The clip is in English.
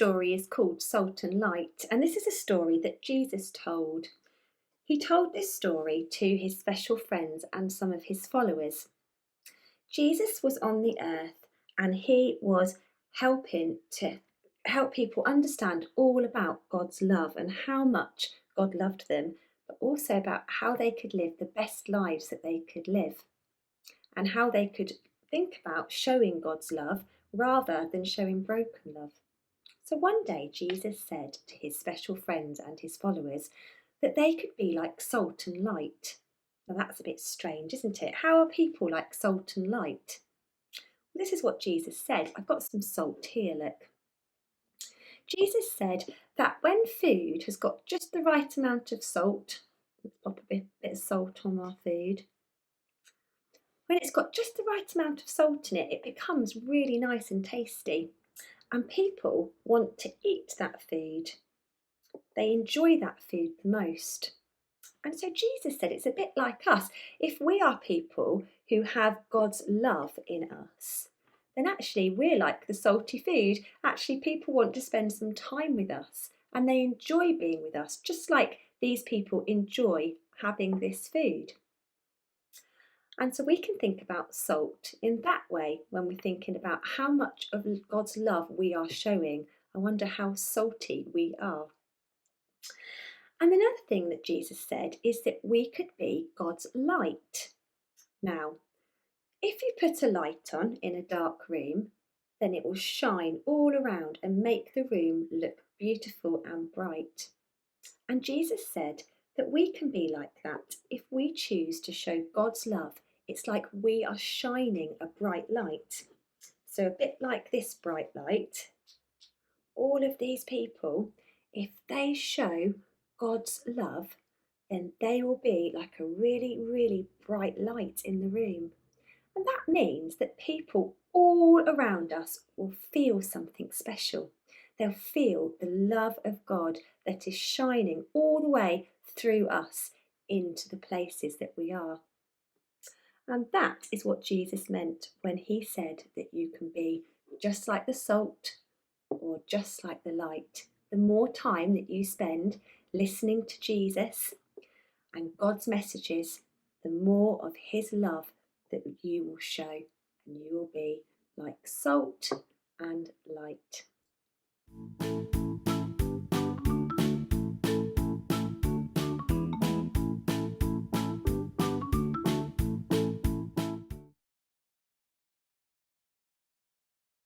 story is called Salt and Light, and this is a story that Jesus told. He told this story to his special friends and some of his followers. Jesus was on the earth and he was helping to help people understand all about God's love and how much God loved them, but also about how they could live the best lives that they could live and how they could think about showing God's love rather than showing broken love. So one day Jesus said to his special friends and his followers that they could be like salt and light. Now that's a bit strange, isn't it? How are people like salt and light? Well, this is what Jesus said. I've got some salt here, look. Jesus said that when food has got just the right amount of salt, let's pop a bit of salt on our food. When it's got just the right amount of salt in it, it becomes really nice and tasty. And people want to eat that food. They enjoy that food the most. And so Jesus said it's a bit like us. If we are people who have God's love in us, then actually we're like the salty food. Actually, people want to spend some time with us and they enjoy being with us, just like these people enjoy having this food. And so we can think about salt in that way when we're thinking about how much of God's love we are showing. I wonder how salty we are. And another thing that Jesus said is that we could be God's light. Now, if you put a light on in a dark room, then it will shine all around and make the room look beautiful and bright. And Jesus said that we can be like that if we choose to show God's love. It's like we are shining a bright light. So, a bit like this bright light, all of these people, if they show God's love, then they will be like a really, really bright light in the room. And that means that people all around us will feel something special. They'll feel the love of God that is shining all the way through us into the places that we are. And that is what Jesus meant when he said that you can be just like the salt or just like the light. The more time that you spend listening to Jesus and God's messages, the more of his love that you will show, and you will be like salt and light.